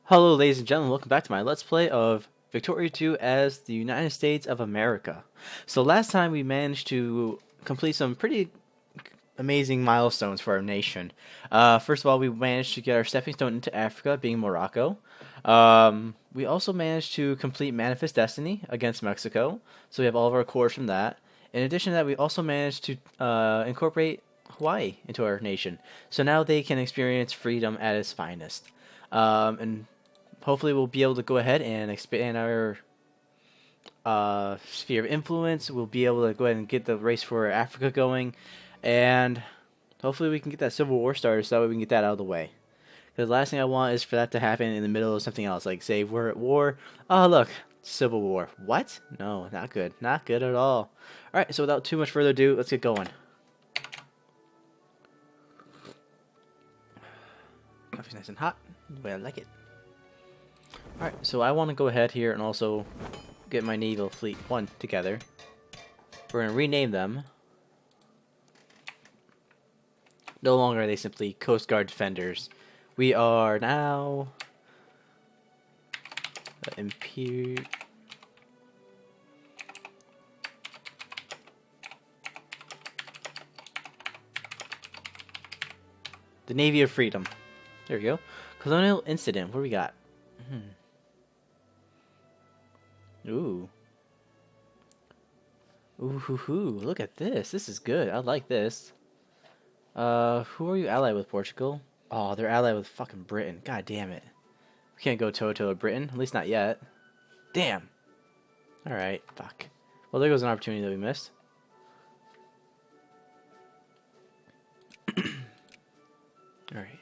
Hello, ladies and gentlemen. Welcome back to my Let's Play of Victoria 2 as the United States of America. So last time we managed to complete some pretty amazing milestones for our nation. First of all, we managed to get our stepping stone into Africa, being Morocco. We also managed to complete Manifest Destiny against Mexico, so we have all of our cores from that. In addition to that, we also managed to incorporate Hawaii into our nation, so now they can experience freedom at its finest. And hopefully we'll be able to go ahead and expand our sphere of influence. We'll be able to go ahead and get the race for Africa going, and hopefully we can get that civil war started so that way we can get that out of the way. Because the last thing I want is for that to happen in the middle of something else, like say we're at war. Oh look, civil war. What? No, not good. Not good at all. All right, so without too much further ado, let's get going. Coffee's nice and hot. The way I like it. Alright, so I want to go ahead here and also get my naval fleet 1 together. We're going to rename them. No longer are they simply Coast Guard Defenders. We are now the Navy of Freedom. There we go. Colonial Incident. What do we got? Ooh. Ooh, hoo, hoo. Look at this. This is good. I like this. Who are you allied with, Portugal? Oh, they're allied with fucking Britain. God damn it. We can't go toe-to-toe with Britain. At least not yet. Damn. Alright, fuck. Well, there goes an opportunity that we missed. Alright.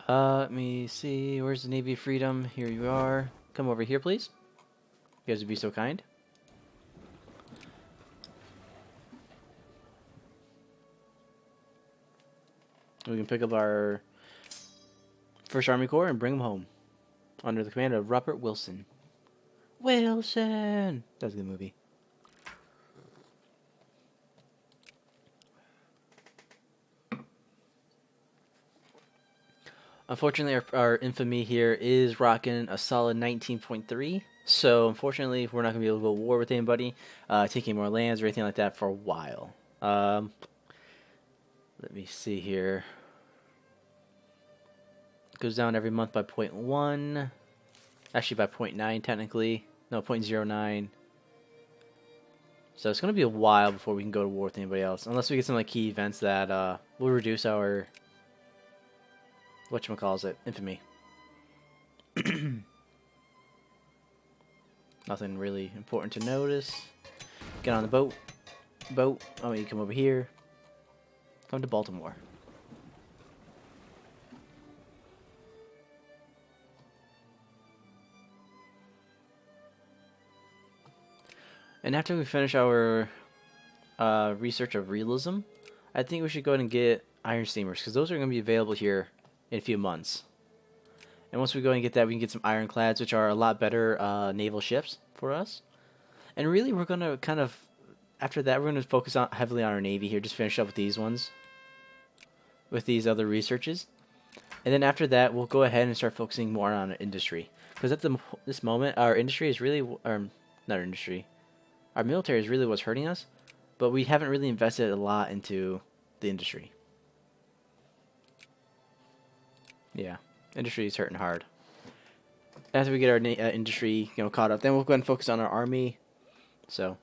Let me see. Where's the Navy of Freedom? Here you are. Come over here, please. You guys would be so kind. We can pick up our 1st Army Corps and bring them home. Under the command of Robert Wilson. Wilson! That's a good movie. Unfortunately, our infamy here is rocking a solid 19.3. So, unfortunately, we're not going to be able to go to war with anybody, taking more lands or anything like that for a while. Let me see here. It goes down every month by 0.1. Actually, by 0.9, technically. No, 0.09. So, it's going to be a while before we can go to war with anybody else. Unless we get some like key events that will reduce our whatchamacallit, infamy. Nothing really important to notice. Get on the boat. Oh, you come over here. Come to Baltimore. And after we finish our research of realism, I think we should go ahead and get iron steamers, because those are going to be available here in a few months. And once we go and get that, we can get some ironclads, which are a lot better naval ships for us. And really, we're going to kind of, after that, we're going to focus on heavily on our navy here, just finish up with these ones, with these other researches. And then after that, we'll go ahead and start focusing more on our industry. Because at this moment, our industry is really, not our industry, our military is really what's hurting us, but we haven't really invested a lot into the industry. Yeah, industry is hurting hard. After we get our industry, caught up, then we'll go ahead and focus on our army. So,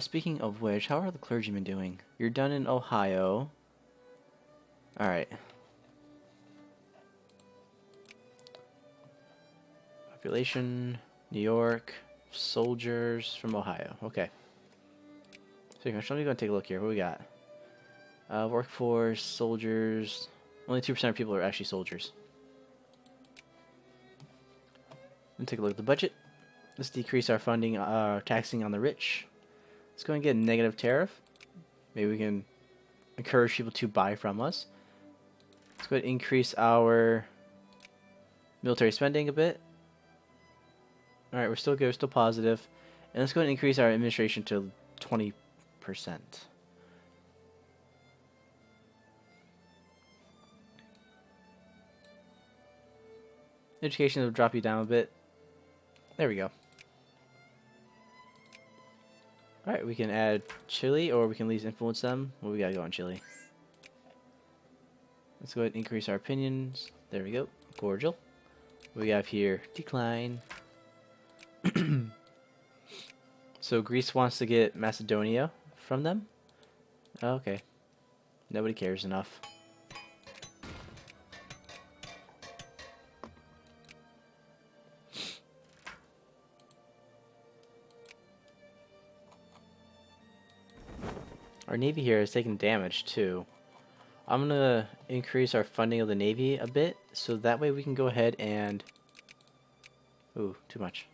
speaking of which, how are the clergymen doing? You're done in Ohio. All right. Population, New York, soldiers from Ohio. Okay. So, let me go and take a look here. What we got? Workforce, soldiers. Only 2% of people are actually soldiers. Let's take a look at the budget. Let's decrease our funding, taxing on the rich. Let's go and get a negative tariff. Maybe we can encourage people to buy from us. Let's go ahead and increase our military spending a bit. Alright, we're still good, we're still positive. And let's go ahead and increase our administration to 20%. Education will drop you down a bit. There we go. Alright, we can add Chile, or we can at least influence them. Well, we gotta go on Chile. Let's go ahead and increase our opinions. There we go. Cordial. We have here decline. So Greece wants to get Macedonia from them? Okay. Nobody cares enough. Our navy here is taking damage too. I'm gonna increase our funding of the navy a bit, so that way we can go ahead and... Ooh, too much.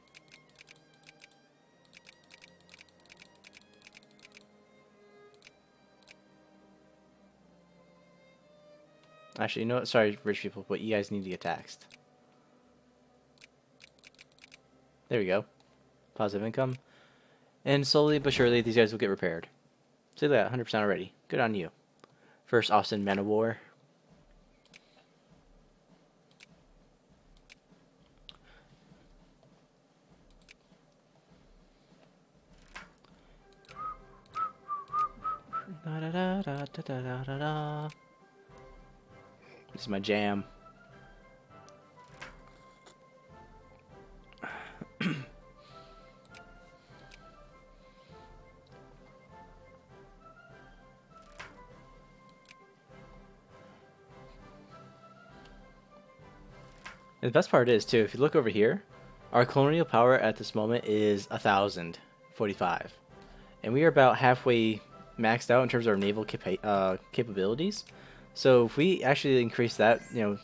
Actually, you know what? Sorry, rich people, but you guys need to get taxed. There we go. Positive income. And slowly but surely, these guys will get repaired. See that, 100% already. Good on you. First Austin Man of War. Da, da, da, da, da, da, da, da. This is my jam. And the best part is, too, if you look over here, our colonial power at this moment is 1,045. And we are about halfway maxed out in terms of our naval capabilities. So if we actually increase that, you know...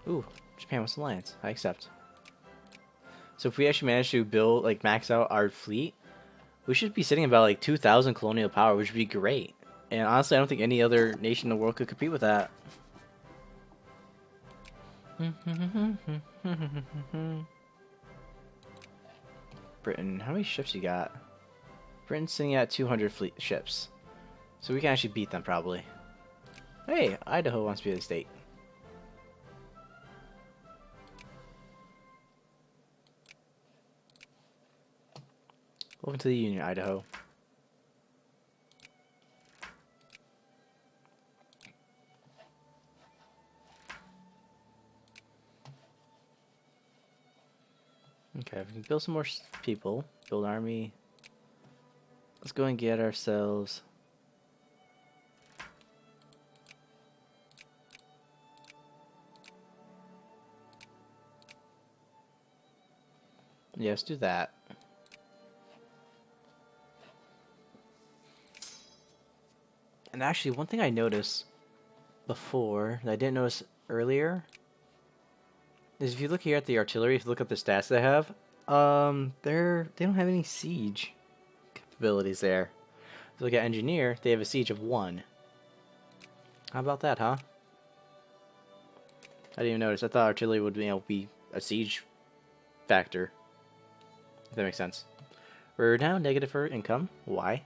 Ooh, Japan wants alliance. I accept. So if we actually manage to build, like, max out our fleet, we should be sitting about, like, 2,000 colonial power, which would be great. And honestly, I don't think any other nation in the world could compete with that. Britain, how many ships you got? Britain's sitting at 200 fleet ships. So we can actually beat them, probably. Hey, Idaho wants to be a state. Welcome to the Union, Idaho. Okay, we can build some more people. Build army. Let's go and get ourselves... Yeah, let's do that. And actually, one thing I noticed before that I didn't notice earlier is if you look here at the artillery, if you look at the stats they have, they don't have any siege capabilities there. If you look at engineer, they have a siege of 1. How about that, huh? I didn't even notice. I thought artillery would be a siege factor. If that makes sense. We're now negative for income. Why?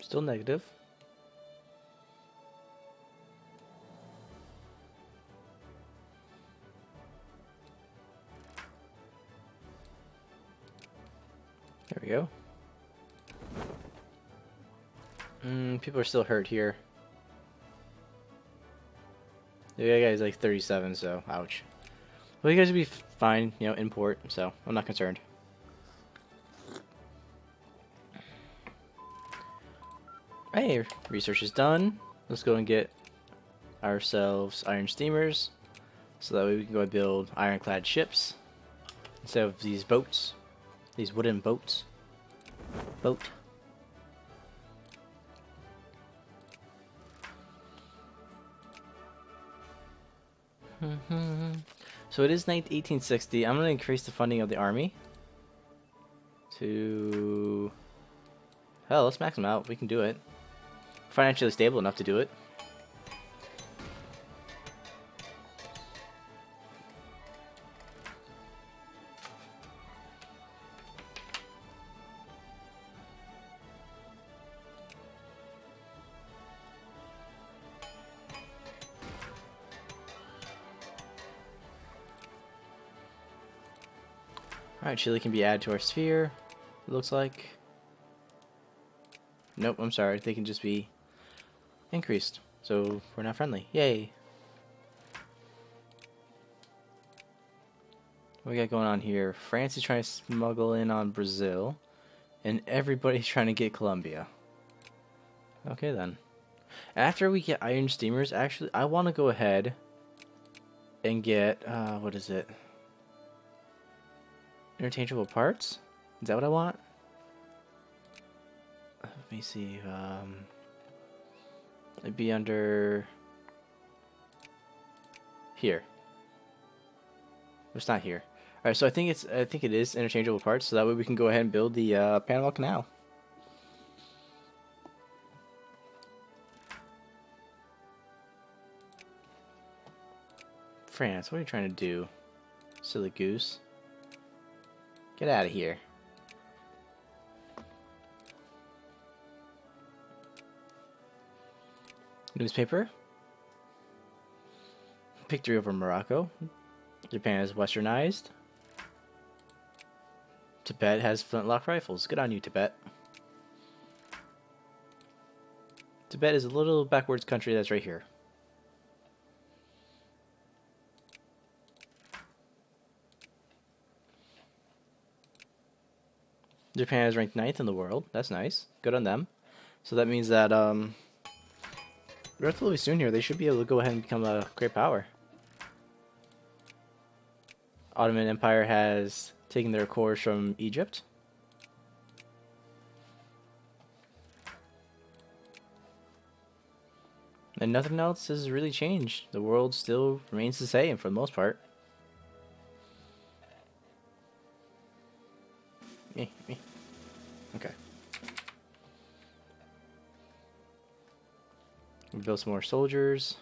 Still negative. There we go. People are still hurt here. The other guy's like 37, so ouch. Well, you guys will be fine, you know, import, so I'm not concerned. Hey, research is done. Let's go and get ourselves iron steamers, so that way we can go and build ironclad ships instead of these boats, these wooden boats. So it is 1860. I'm going to increase the funding of the army to... Hell, let's max them out. We can do it. Financially stable enough to do it. Alright, Chile can be added to our sphere, it looks like. Nope, I'm sorry. They can just be increased. So we're not friendly. Yay! What we got going on here? France is trying to smuggle in on Brazil. And everybody's trying to get Colombia. Okay then. After we get iron steamers, actually, I want to go ahead and get, what is it? Interchangeable parts? Is that what I want? Let me see, it'd be under here. It's not here. Alright, so I think it is interchangeable parts, so that way we can go ahead and build the Panama Canal. France, what are you trying to do? Silly goose. Get out of here. Newspaper. Victory over Morocco. Japan is westernized. Tibet has flintlock rifles. Good on you, Tibet. Tibet is a little backwards country that's right here. Japan is ranked 9th in the world. That's nice. Good on them. So that means that relatively soon here they should be able to go ahead and become a great power. Ottoman Empire has taken their course from Egypt. And nothing else has really changed. The world still remains the same for the most part. Okay. We built some more soldiers.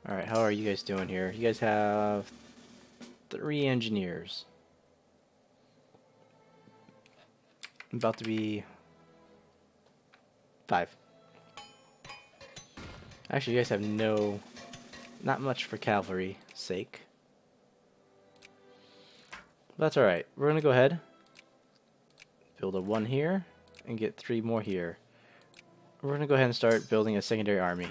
Alright, how are you guys doing here? You guys have 3 engineers. About to be 5. Actually, you guys have not much for cavalry sake. But that's alright. We're gonna go ahead, build a 1 here, and get 3 more here. We're gonna go ahead and start building a secondary army.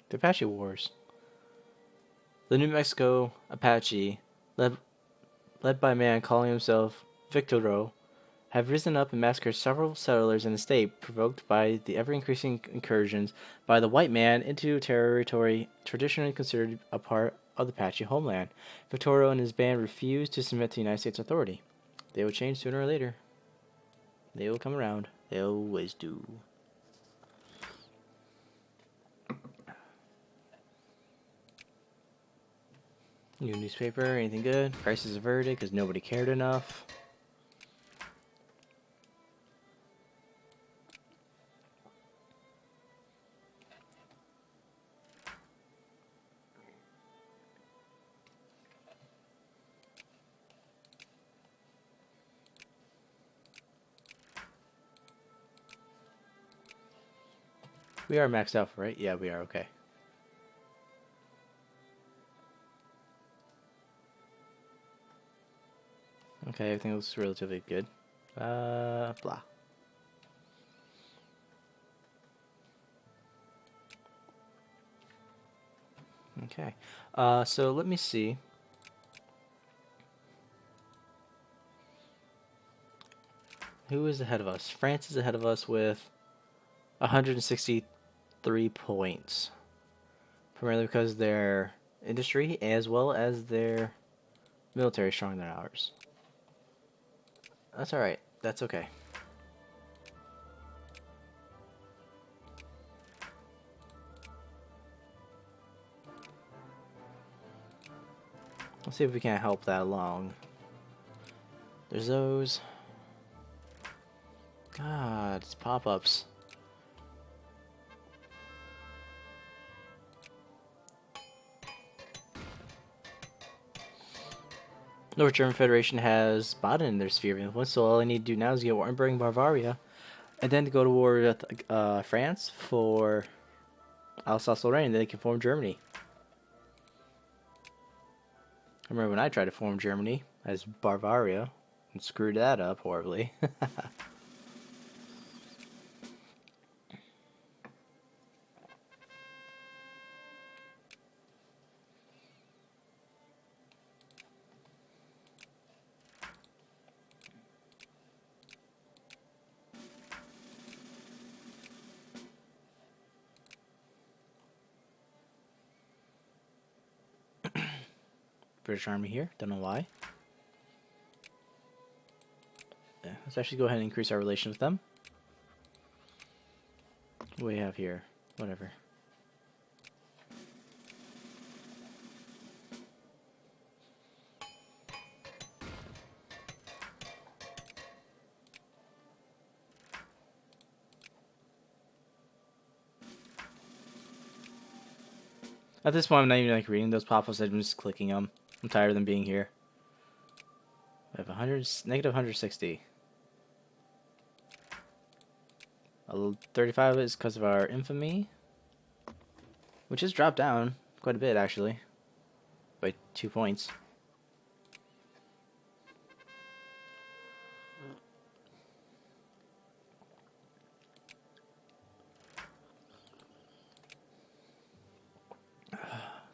The Apache Wars. The New Mexico Apache, led by a man calling himself Victoro, have risen up and massacred several settlers in the state, provoked by the ever-increasing incursions by the white man into territory traditionally considered a part of the Apache homeland. Victoro and his band refuse to submit to United States authority. They will change sooner or later. They will come around. They always do. New newspaper, anything good? Crisis averted because nobody cared enough. We are maxed out, right? Yeah, we are, okay. Okay, everything looks relatively good. Blah. Okay. So let me see. Who is ahead of us? France is ahead of us with 163 points. Primarily because their industry as well as their military is stronger than ours. That's alright. That's okay. Let's see if we can't help that along. There's those. God, it's pop-ups. North German Federation has Baden in their sphere of influence, so all I need to do now is get Wartenberg and Bavaria, and then to go to war with France for Alsace-Lorraine, then they can form Germany. I remember when I tried to form Germany as Bavaria and screwed that up horribly. British Army here, don't know why. Yeah, let's actually go ahead and increase our relations with them. What do we have here? Whatever. At this point, I'm not even like reading those pop-ups. I'm just clicking them. I'm tired of them being here. I have negative 160. 35 is because of our infamy, which has dropped down quite a bit actually, by 2 points.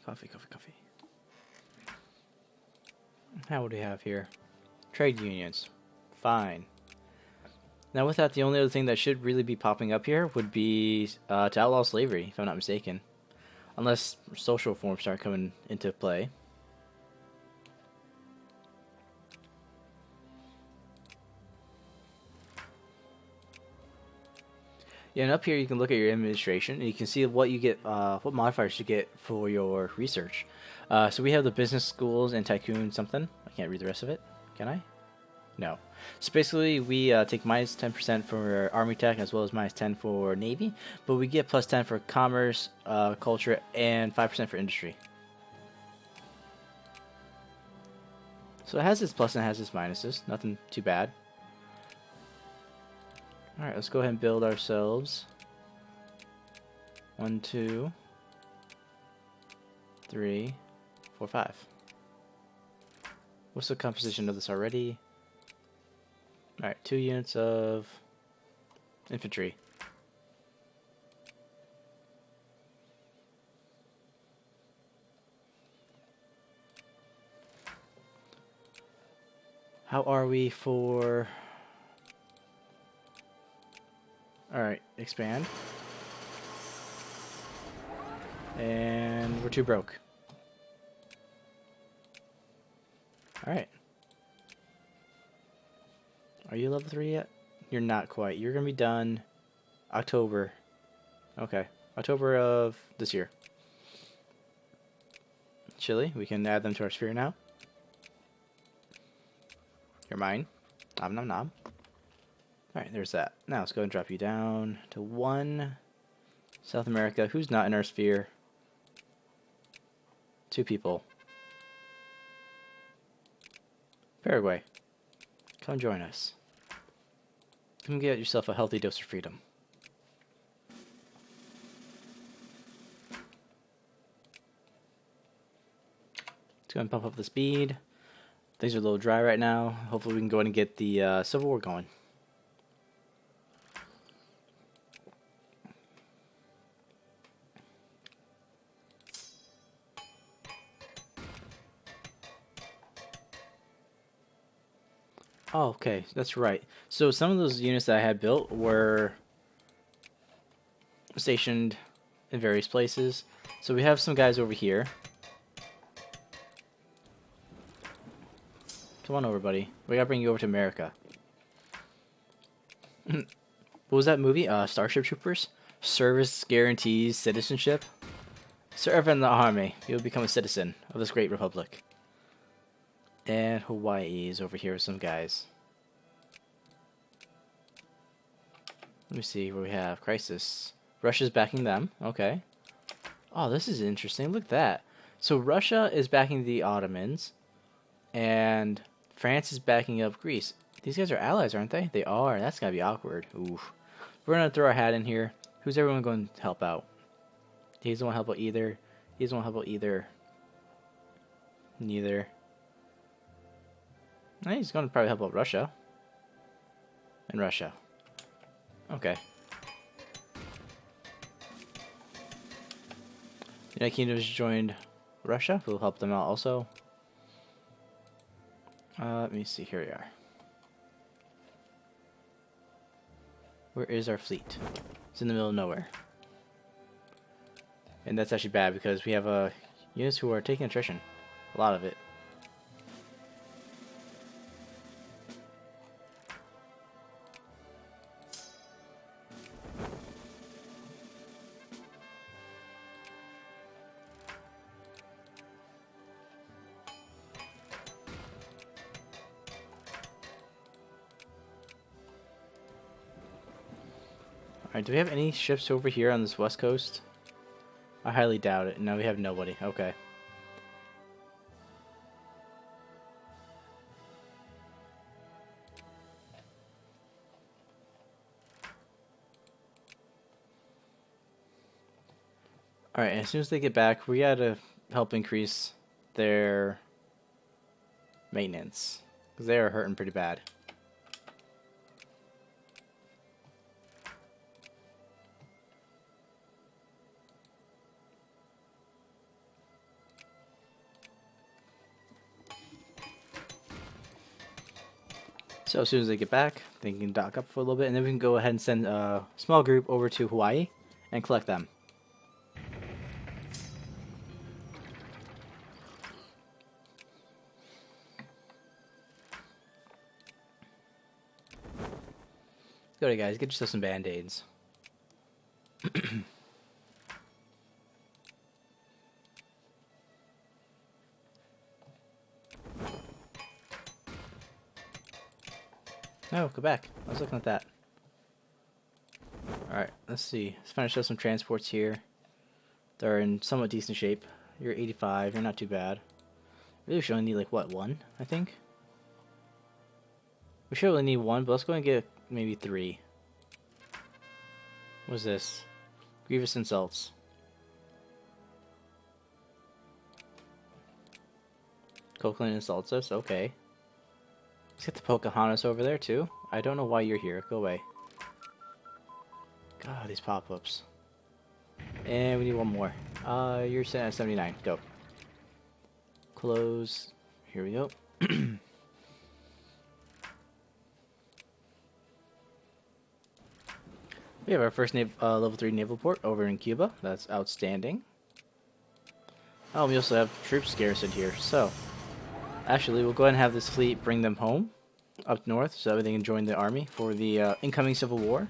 Coffee. How would we have here? Trade unions. Fine. Now with that, the only other thing that should really be popping up here would be to outlaw slavery, if I'm not mistaken. Unless social reforms start coming into play. Yeah, and up here you can look at your administration, and you can see what you get, what modifiers you get for your research. So we have the business schools and tycoon something. I can't read the rest of it. Can I? No. So basically, we take minus 10% for Army Tech as well as minus 10 for Navy, but we get plus 10 for Commerce, Culture, and 5% for Industry. So it has its plus and it has its minuses. Nothing too bad. Alright, let's go ahead and build ourselves 1, 2, 3, 4, 5. What's the composition of this already? Alright, 2 units of infantry. How are we for... Alright, expand. And we're too broke. Alright. Are you level 3 yet? You're not quite. You're going to be done October. Okay. October of this year. Chile. We can add them to our sphere now. You're mine. Nom nom nom. Alright, there's that. Now let's go and drop you down to 1. South America. Who's not in our sphere? 2 people. Paraguay. Come join us. Come get yourself a healthy dose of freedom. Let's go and pump up the speed. Things are a little dry right now. Hopefully we can go in and get the Civil War going. Oh, okay, that's right. So some of those units that I had built were stationed in various places. So we have some guys over here. Come on over, buddy. We gotta bring you over to America. What was that movie? Starship Troopers? Service guarantees citizenship. Serve in the army. You'll become a citizen of this great republic. And Hawaii is over here with some guys. Let me see where we have Crisis. Russia's backing them. Okay. Oh, this is interesting. Look at that. So Russia is backing the Ottomans, and France is backing up Greece. These guys are allies, aren't they? They are. That's gotta be awkward. Oof. We're gonna throw our hat in here. Who's everyone going to help out? He doesn't want to help out either. He doesn't want to help out either. Neither. He's going to probably help out Russia. And Russia. Okay. United Kingdom has joined Russia. We'll help them out also. Let me see. Here we are. Where is our fleet? It's in the middle of nowhere. And that's actually bad because we have units who are taking attrition. A lot of it. Alright, do we have any ships over here on this west coast? I highly doubt it. No, we have nobody. Okay. Alright, as soon as they get back, we gotta help increase their maintenance. Because they are hurting pretty bad. So as soon as they get back, they can dock up for a little bit, and then we can go ahead and send a small group over to Hawaii and collect them. Go ahead, guys. Get yourself some band-aids. No, go back. I was looking at that. Alright, let's see. Let's finish up some transports here. They're in somewhat decent shape. You're 85. You're not too bad. Really should only need, like, what, one, I think? We should only need one, but let's go and get maybe 3. What's this? Grievous insults. Coquelin insults us. Okay. Let's get the Pocahontas over there, too. I don't know why you're here. Go away. God, these pop-ups. And we need one more. You're sitting at 79. Go. Close. Here we go. We have our first level 3 naval port over in Cuba. That's outstanding. Oh, we also have troops garrisoned here. So, actually, we'll go ahead and have this fleet bring them home up north so that they can join the army for the incoming civil war.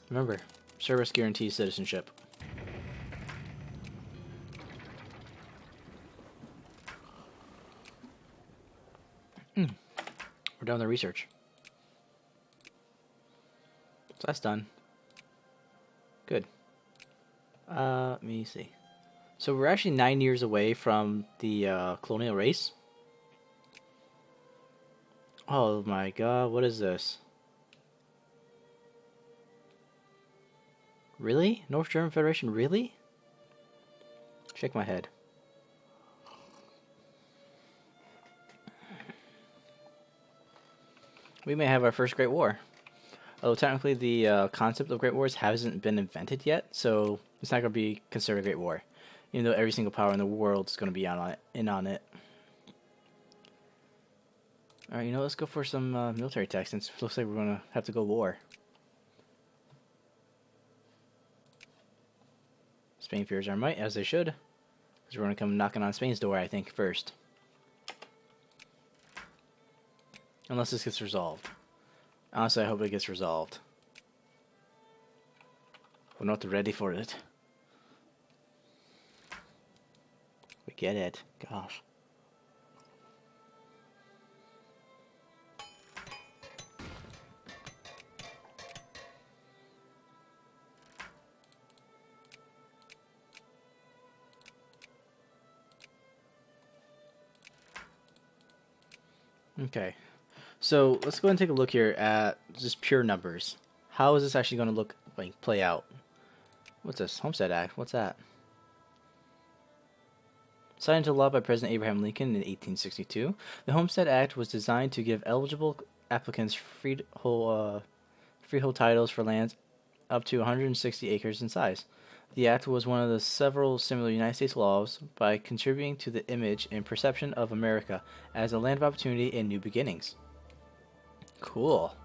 Remember, service guarantees citizenship. We're done with the research. So that's done. Good. Let me see. So we're actually 9 years away from the colonial race. Oh my god, what is this? Really? North German Federation, really? Shake my head. We may have our first Great War. Although technically the concept of Great Wars hasn't been invented yet, so it's not going to be considered a Great War. Even though every single power in the world is going to be in on it. Alright, let's go for some military tech since it looks like we're going to have to go war. Spain fears our might, as they should. Because we're going to come knocking on Spain's door, I think, first. Unless this gets resolved. Honestly, I hope it gets resolved. We're not ready for it. We get it. Gosh. Okay. So let's go and take a look here at just pure numbers. How is this actually going to look like play out? What's this? Homestead Act. What's that? Signed into law by President Abraham Lincoln in 1862, the Homestead Act was designed to give eligible applicants freehold titles for lands up to 160 acres in size. The act was one of the several similar United States laws by contributing to the image and perception of America as a land of opportunity and new beginnings. Cool.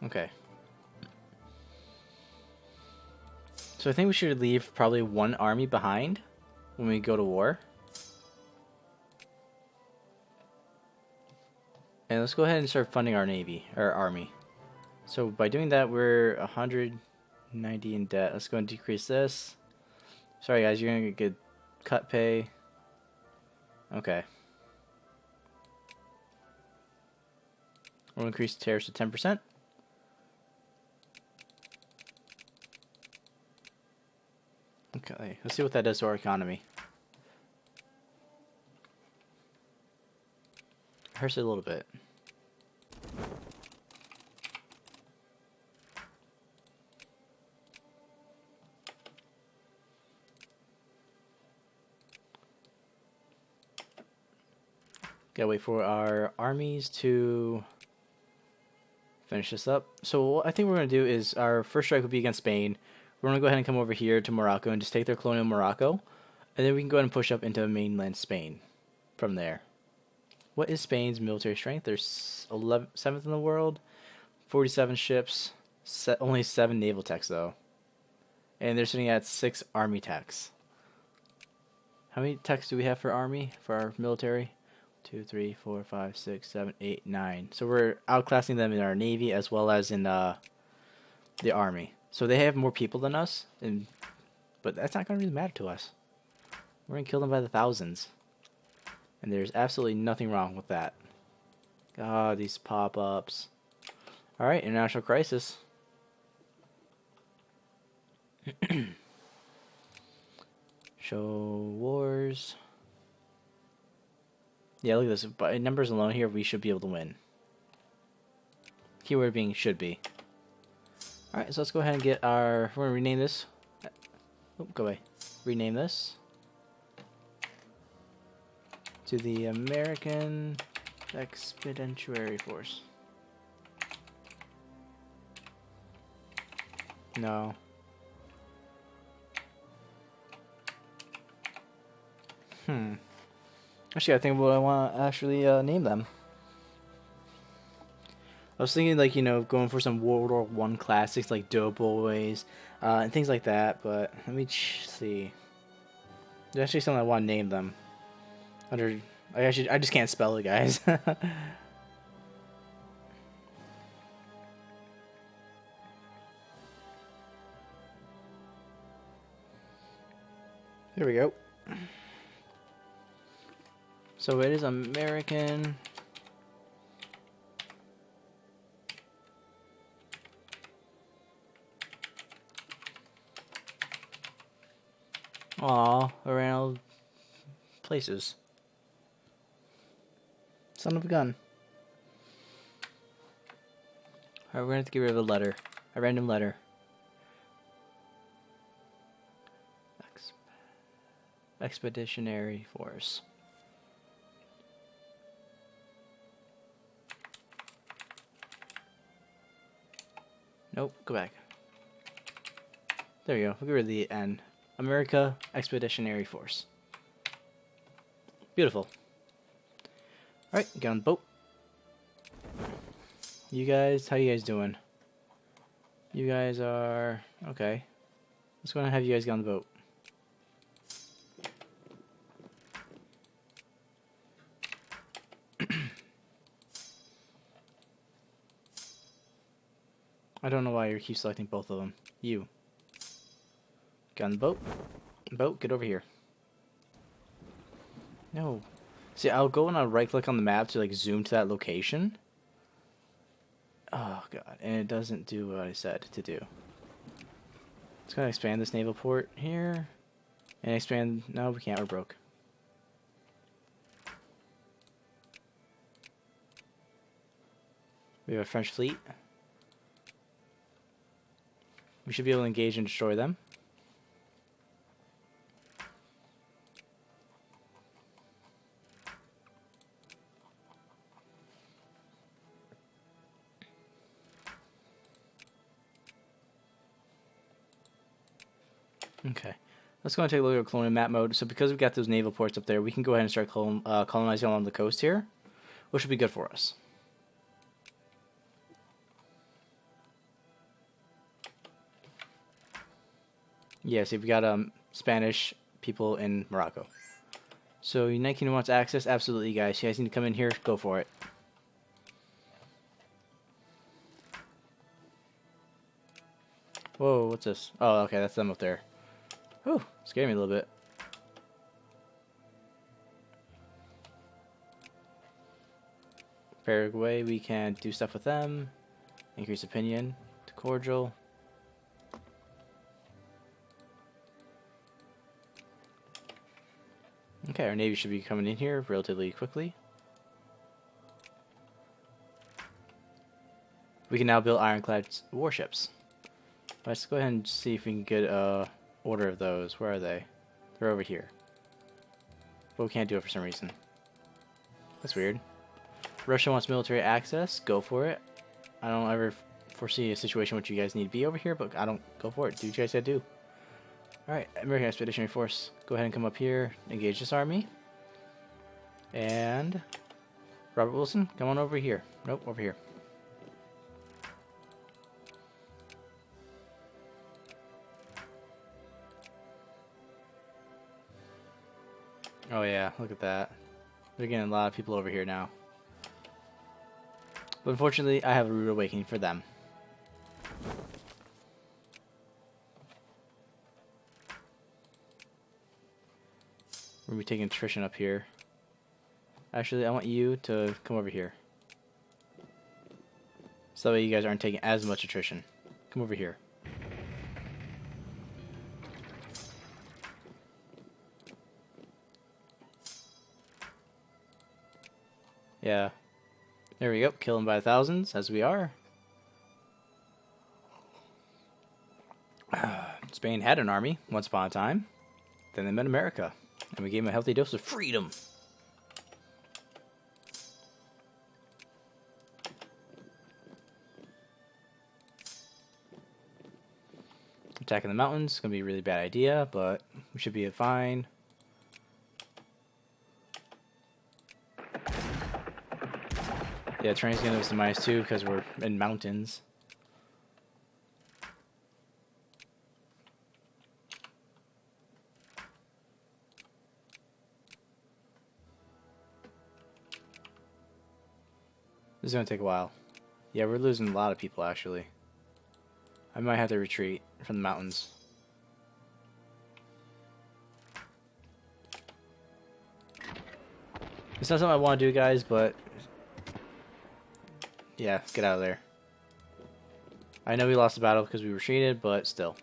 Okay. So I think we should leave probably one army behind when we go to war. And let's go ahead and start funding our navy, our army. So by doing that, we're 190 in debt. Let's go and decrease this. Sorry guys, you're gonna get cut pay. Okay. We'll increase tariffs to 10%. Okay, let's see what that does to our economy. Hurts it a little bit. Gotta wait for our armies to finish this up. So what I think we're gonna do is our first strike will be against Spain. We're going to go ahead and come over here to Morocco and just take their colonial Morocco. And then we can go ahead and push up into mainland Spain from there. What is Spain's military strength? They're 7th in the world. 47 ships. Only 7 naval techs, though. And they're sitting at 6 army techs. How many techs do we have for army? For our military? 2, 3, 4, 5, 6, 7, 8, 9. So we're outclassing them in our navy as well as in the army. So they have more people than us, but that's not going to really matter to us. We're going to kill them by the thousands. And there's absolutely nothing wrong with that. God, these pop-ups. Alright, international crisis. Show wars. Yeah, look at this. By numbers alone here, we should be able to win. Keyword being should be. Alright, so let's go ahead and get our... We're going to rename this. Oh, go away. Rename this to the American Expeditionary Force. No. Actually, I think what I want to actually name them. I was thinking, like, you know, going for some World War I classics like Doughboys and things like that, but let me see. There's actually something I want to name them. I just can't spell it, guys. There we go. So it is American. Aw, around places. Son of a gun. Alright, we're gonna have to get rid of a letter. A random letter. Expeditionary Force. Nope, go back. There you go. We'll get rid of the N. America Expeditionary Force. Beautiful. Alright, get on the boat. You guys, how you guys doing? You guys are... okay. Let's go ahead and have you guys get on the boat. I don't know why you keep selecting both of them. You. Get on the boat. Boat, get over here. No. See, I'll go and I'll right click on the map to like zoom to that location. Oh god, and it doesn't do what I said to do. Let's go ahead and expand this naval port here. And expand... No, we can't. We're broke. We have a French fleet. We should be able to engage and destroy them. Okay. Let's go and take a look at colonial map mode. So because we've got those naval ports up there, we can go ahead and start colonizing along the coast here, which will be good for us. Yeah, see, we've got Spanish people in Morocco. So United Kingdom wants access? Absolutely, guys. You guys need to come in here. Go for it. Whoa, what's this? Oh, okay, that's them up there. Whew, scared me a little bit. Paraguay, we can do stuff with them. Increase opinion to cordial. Okay, our navy should be coming in here relatively quickly. We can now build ironclad warships. Let's go ahead and see if we can get a order of those. Where are they? They're over here. But we can't do it for some reason. That's weird. Russia wants military access. Go for it. I don't ever foresee a situation which you guys need to be over here, but I don't go for it. Do what you guys gotta do. Alright, American Expeditionary Force. Go ahead and come up here. Engage this army. And Robert Wilson, come on over here. Nope, over here. Oh yeah, look at that. They're getting a lot of people over here now. But unfortunately, I have a rude awakening for them. We're going to be taking attrition up here. Actually, I want you to come over here. So that way you guys aren't taking as much attrition. Come over here. Yeah. There we go. Kill them by thousands, as we are. Spain had an army once upon a time. Then they met America. And we gave them a healthy dose of freedom. Attacking the mountains is going to be a really bad idea, but we should be fine. Yeah, train's going to give us a -2 because we're in mountains. This is going to take a while. Yeah, we're losing a lot of people, actually. I might have to retreat from the mountains. It's not something I want to do, guys, but... yeah, get out of there. I know we lost the battle because we retreated, but still.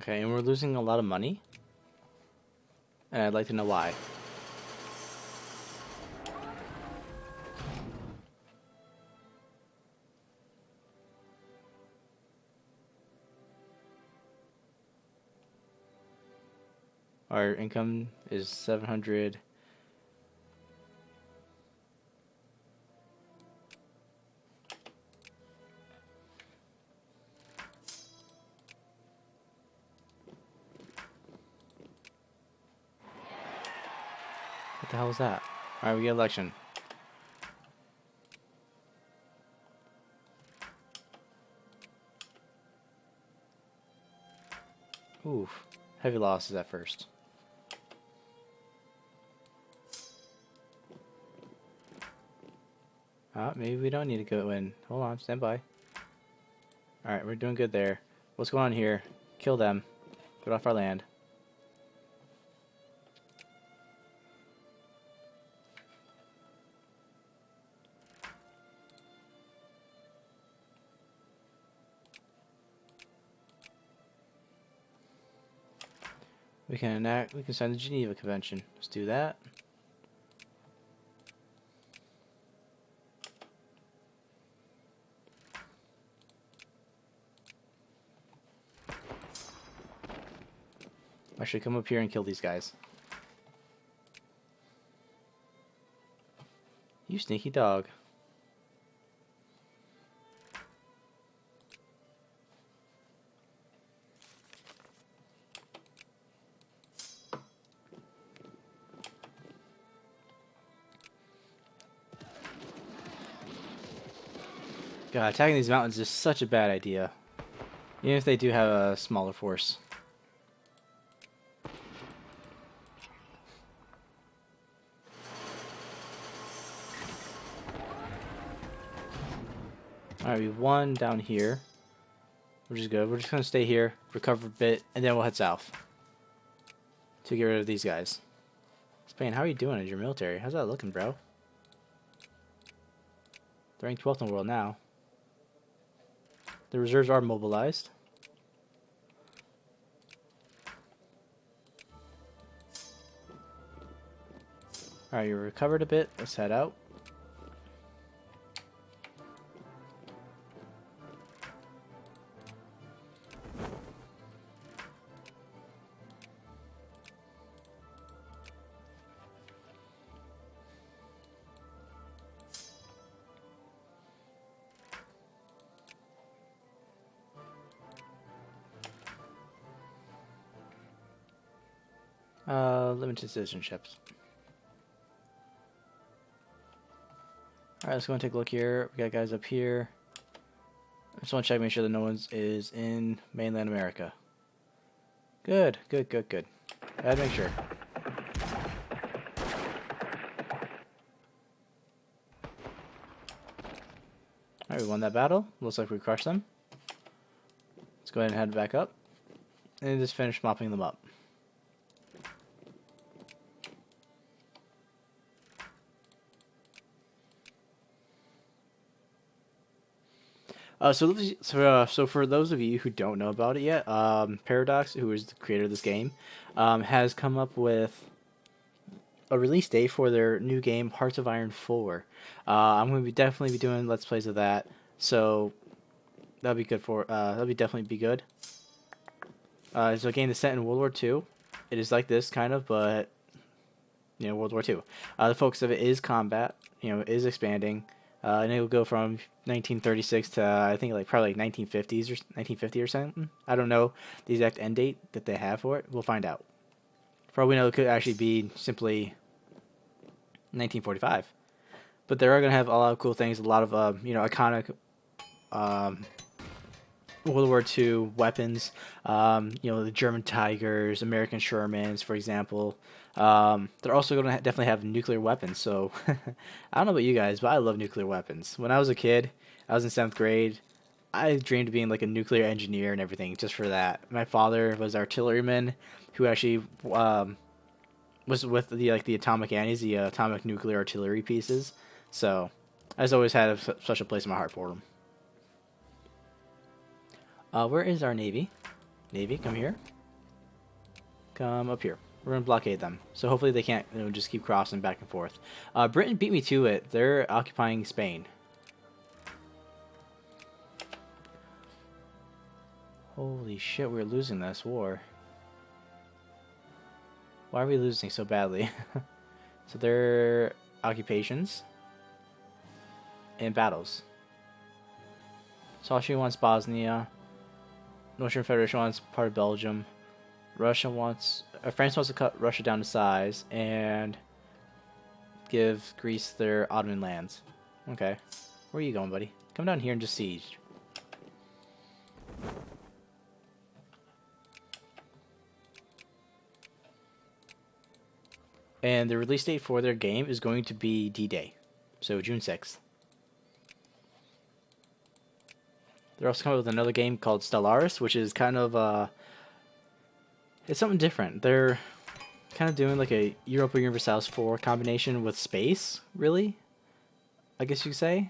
Okay, and we're losing a lot of money. And I'd like to know why. Our income is 700. What the hell was that? Alright, we get election. Oof. Heavy losses at first. Maybe we don't need to go in. Hold on, stand by. Alright, we're doing good there. What's going on here? Kill them. Get off our land. We can sign the Geneva Convention. Let's do that. I should come up here and kill these guys. You sneaky dog. God, attacking these mountains is such a bad idea. Even if they do have a smaller force. Alright, we won down here. Which is good. We're just going to stay here, recover a bit, and then we'll head south. To get rid of these guys. Spain, how are you doing as your military? How's that looking, bro? They're ranked 12th in the world now. The reserves are mobilized. Alright, you recovered a bit. Let's head out. Limited citizenships. Alright, let's go and take a look here. We got guys up here. I just want to check, make sure that no one is in mainland America. Good, good, good, good. Gotta make sure. Alright, we won that battle. Looks like we crushed them. Let's go ahead and head back up. And just finish mopping them up. So for those of you who don't know about it yet, Paradox, who is the creator of this game, has come up with a release date for their new game, Hearts of Iron 4. I'm going to definitely be doing Let's Plays of that, so that'll be good that'll be definitely be good. It's a game that's set in World War II. It is like this, kind of, but, you know, World War II. The focus of it is combat, you know, is expanding. And it will go from 1936 to I think probably 1950s or 1950 or something. I don't know the exact end date that they have for it. We'll find out. For all we know, it could actually be simply 1945. But they are going to have a lot of cool things, a lot of iconic World War II weapons. The German Tigers, American Shermans, for example. They're also going to definitely have nuclear weapons. So I don't know about you guys, but I love nuclear weapons. When I was a kid, I was in 7th grade. I dreamed of being like a nuclear engineer and everything just for that. My father was artilleryman who actually was with the atomic annies, the atomic nuclear artillery pieces. So I just always had such a place in my heart for them. Where is our navy? Navy, come here. Come up here. We're going to blockade them. So hopefully they can't just keep crossing back and forth. Britain beat me to it. They're occupying Spain. Holy shit, we're losing this war. Why are we losing so badly? So their occupations and battles. So Austria wants Bosnia. North German Federation wants part of Belgium. France wants to cut Russia down to size and give Greece their Ottoman lands. Okay. Where are you going, buddy? Come down here and just siege. And the release date for their game is going to be D-Day. So June 6th. They're also coming up with another game called Stellaris, which is kind of it's something different. They're kind of doing like a Europa Universalis 4 combination with space, really, I guess you could say.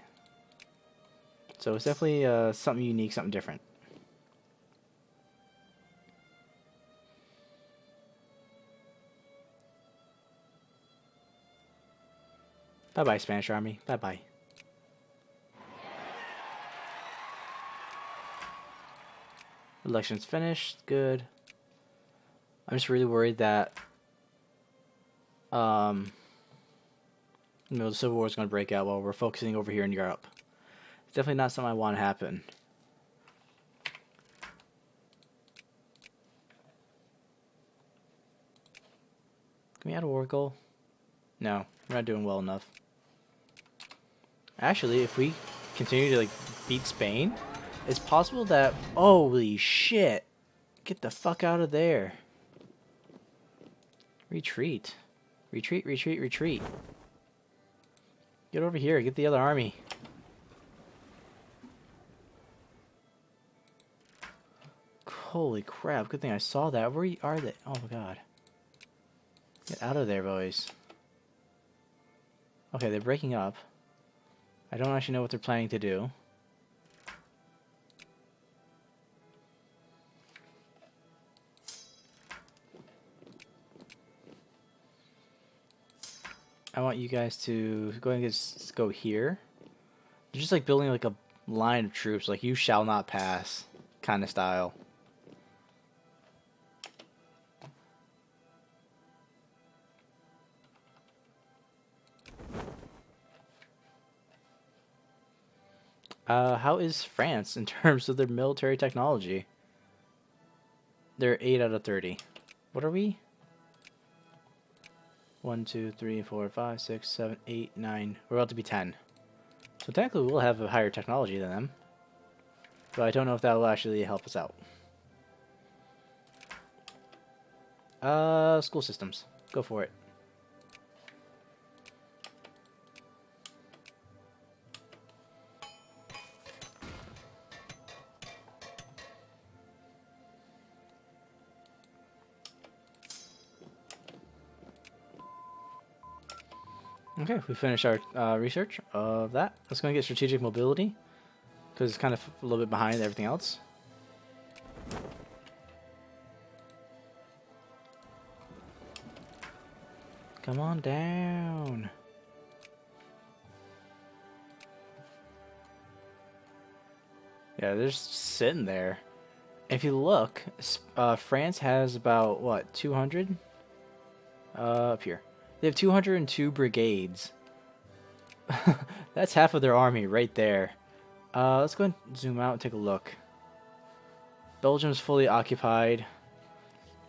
So it's definitely something unique, something different. Bye-bye, Spanish Army. Bye-bye. Election's finished. Good. I'm just really worried that the Civil War is going to break out while we're focusing over here in Europe. It's definitely not something I want to happen. Can we add a war goal? No, we're not doing well enough. Actually, if we continue to beat Spain, it's possible that... Holy shit! Get the fuck out of there. Retreat. Retreat, retreat, retreat. Get over here, get the other army. Holy crap, good thing I saw that. Where are they? Oh my god. Get out of there, boys. Okay, they're breaking up. I don't actually know what they're planning to do. I want you guys to go ahead and just go here. They're just building a line of troops, you shall not pass kind of style. How is France in terms of their military technology? They're 8 out of 30. What are we? 1, 2, 3, 4, 5, 6, 7, 8, 9. We're about to be 10. So technically we'll have a higher technology than them. But I don't know if that will actually help us out. School systems. Go for it. Okay, we finished our research of that. Let's go and get strategic mobility, because it's kind of a little bit behind everything else. Come on down. Yeah, they're just sitting there. If you look, France has about, what, 200? Up here. They have 202 brigades. That's half of their army right there. Let's go and zoom out and take a look. Belgium's fully occupied.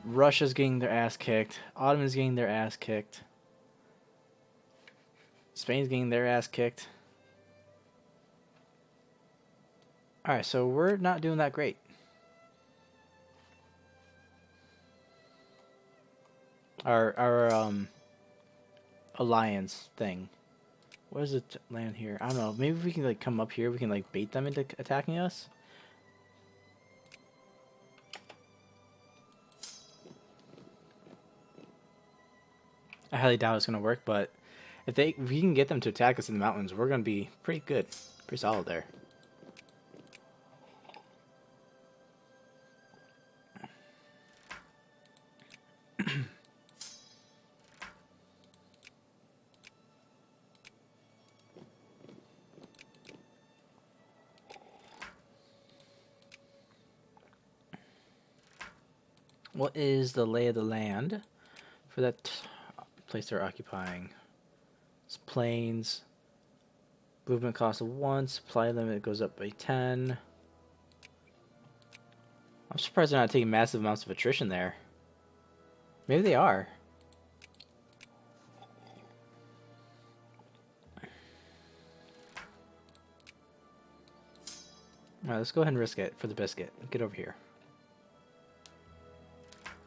Russia's getting their ass kicked. Ottoman's getting their ass kicked. Spain's getting their ass kicked. Alright, so we're not doing that great. Our alliance thing. What is it land here? I don't know. Maybe if we can come up here, we can bait them into attacking us. I highly doubt it's gonna work, but if we can get them to attack us in the mountains, we're gonna be pretty good, pretty solid there. What is the lay of the land for that place they're occupying? It's plains. Movement cost of 1. Supply limit goes up by 10. I'm surprised they're not taking massive amounts of attrition there. Maybe they are. Alright, let's go ahead and risk it for the biscuit. Get over here.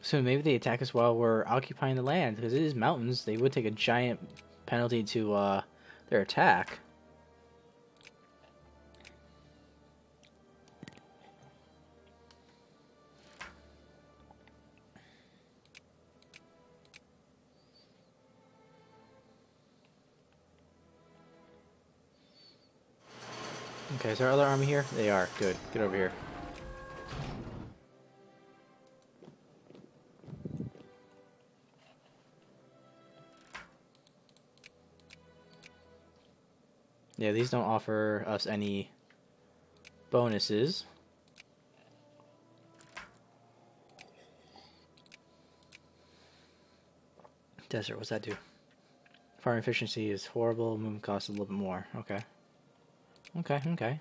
So maybe they attack us while we're occupying the land, because it is mountains. They would take a giant penalty to their attack. Okay, is our other army here? They are. Good. Get over here. Yeah, these don't offer us any bonuses. Desert, what's that do? Farm efficiency is horrible. Movement costs a little bit more. Okay. Okay.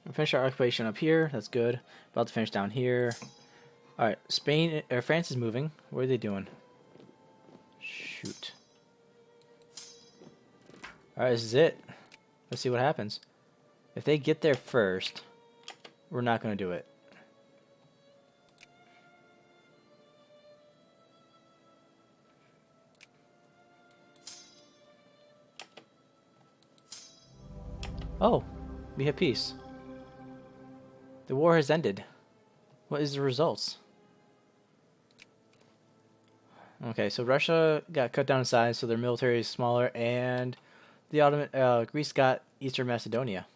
We finished our occupation up here. That's good. About to finish down here. All right, Spain or France is moving. What are they doing? Shoot. All right, this is it. Let's see what happens. If they get there first, we're not going to do it. Oh, we have peace. The war has ended. What is the results? Okay, so Russia got cut down in size, so their military is smaller, and the Ottoman Greece got Eastern Macedonia.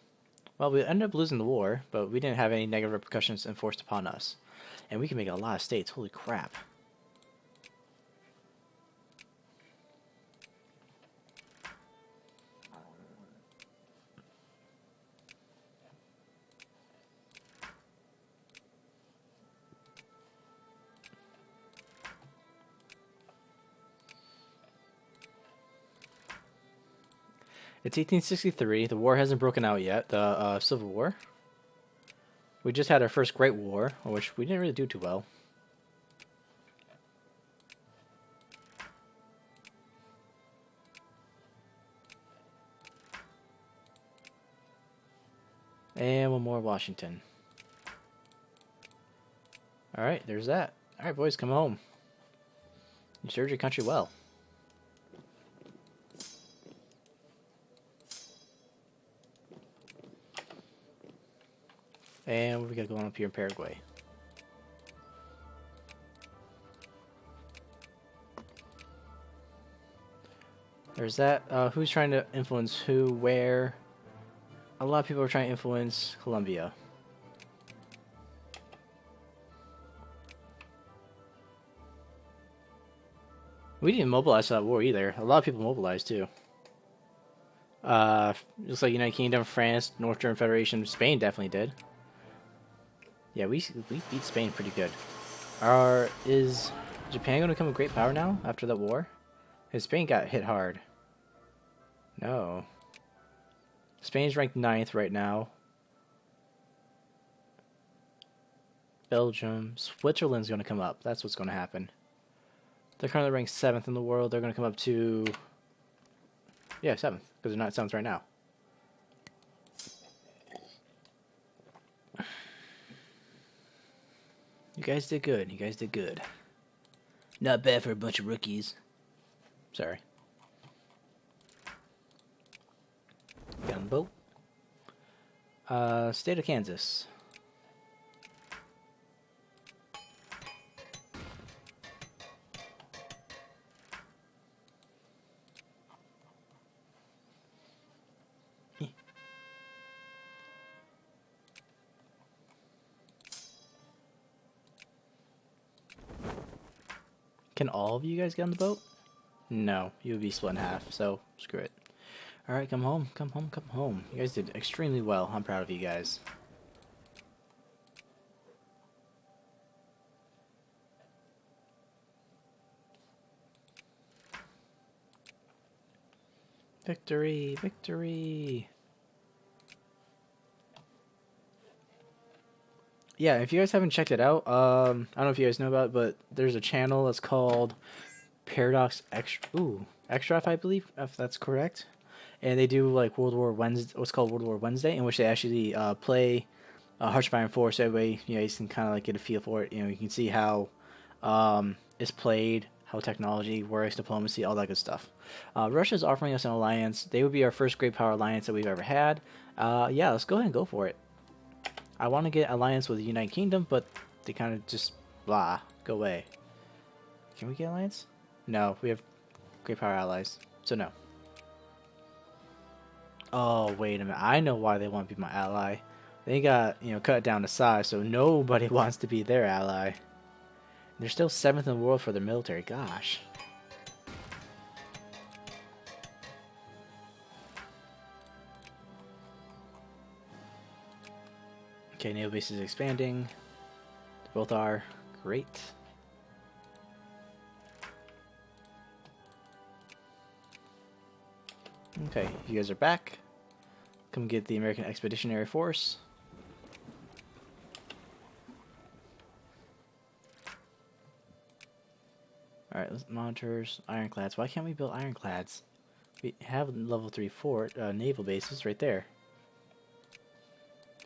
Well, we ended up losing the war, but we didn't have any negative repercussions enforced upon us, and we can make a lot of states. Holy crap! It's 1863. The war hasn't broken out yet. The Civil War. We just had our first Great War, which we didn't really do too well. And one more Washington. Alright, there's that. Alright, boys, come home. You served your country well. And what we got going up here in Paraguay? There's that. Who's trying to influence who, where? A lot of people are trying to influence Colombia. We didn't mobilize for that war either. A lot of people mobilized too. Looks like United Kingdom, France, North German Federation, Spain definitely did. Yeah, we beat Spain pretty good. Is Japan going to become a great power now after that war? Because Spain got hit hard. No. Spain's ranked 9th right now. Belgium. Switzerland's going to come up. That's what's going to happen. They're currently ranked 7th in the world. They're going to come up to... Yeah, 7th. Because they're not 7th right now. You guys did good. You guys did good. Not bad for a bunch of rookies. Sorry. Gunboat. State of Kansas. Can all of you guys get on the boat? No, you would be split in half, so screw it. Alright, come home, come home, come home. You guys did extremely well. I'm proud of you guys. Victory, victory. Yeah, if you guys haven't checked it out, I don't know if you guys know about it, but there's a channel that's called Paradox Extra, I believe, if that's correct. And they do like World War Wednesday, what's called World War Wednesday, in which they actually play Hearts of Iron 4, so that way you guys can kind of like get a feel for it. You know, you can see how it's played, how technology works, diplomacy, all that good stuff. Russia's offering us an alliance. They would be our first great power alliance that we've ever had. Yeah, let's go ahead and go for it. I want to get alliance with the United Kingdom, but they kind of just blah, go away. Can we get alliance? No, we have great power allies, so no. Oh, wait a minute. I know why they want to be my ally. They got, cut it down to size, so nobody wants to be their ally. They're still 7th in the world for their military. Gosh. Okay, naval base is expanding. Both are. Great. Okay, you guys are back. Come get the American Expeditionary Force. Alright, monitors, ironclads. Why can't we build ironclads? We have level 3 fort, naval bases right there.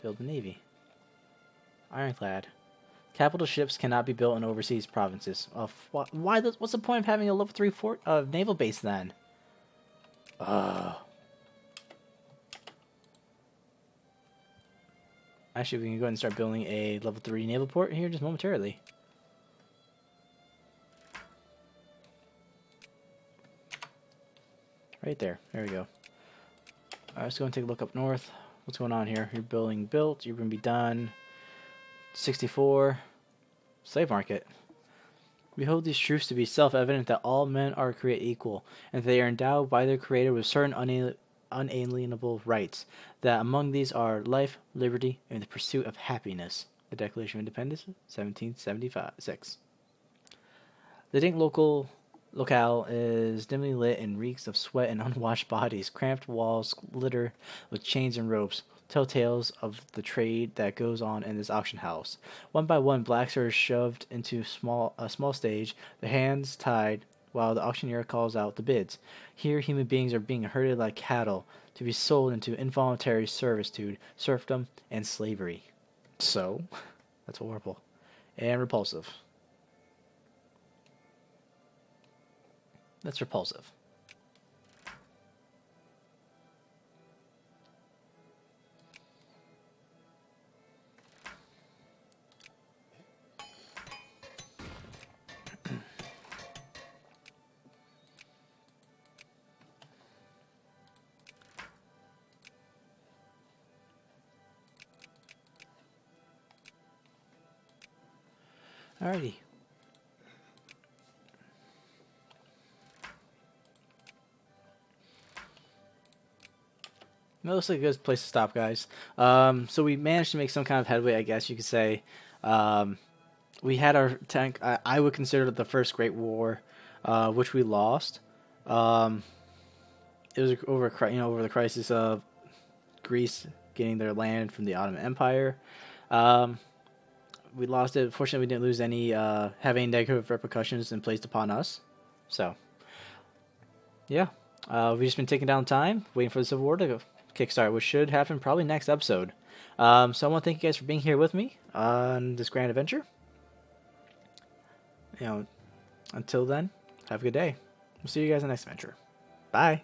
Build the navy. Ironclad. Capital ships cannot be built in overseas provinces. Why? What's the point of having a level 3 fort naval base then? Actually, we can go ahead and start building a level 3 naval port here just momentarily. Right there. There we go. Alright, let's go and take a look up north. What's going on here? You're building built. You're going to be done. 64. Slave market. We hold these truths to be self-evident that all men are created equal, and that they are endowed by their Creator with certain unalienable rights, that among these are life, liberty, and the pursuit of happiness. The Declaration of Independence, 1776. The Dink locale is dimly lit and reeks of sweat and unwashed bodies. Cramped walls glitter with chains and ropes, tell tales of the trade that goes on in this auction house. One by one, blacks are shoved into a small stage, their hands tied, while the auctioneer calls out the bids. Here, human beings are being herded like cattle to be sold into involuntary servitude, serfdom, and slavery. So, that's horrible and repulsive. That's repulsive. Alrighty. That looks like a good place to stop, guys. So we managed to make some kind of headway, I guess you could say. We had our tank. I would consider it the first Great War, which we lost. It was over the crisis of Greece getting their land from the Ottoman Empire. We lost it. Fortunately, we didn't lose any have any negative repercussions in placed upon us. So, yeah, we've just been taking down time, waiting for the Civil War to kickstart, which should happen probably next episode. So I want to thank you guys for being here with me on this grand adventure. Until then, have a good day. We'll see you guys in the next adventure. Bye.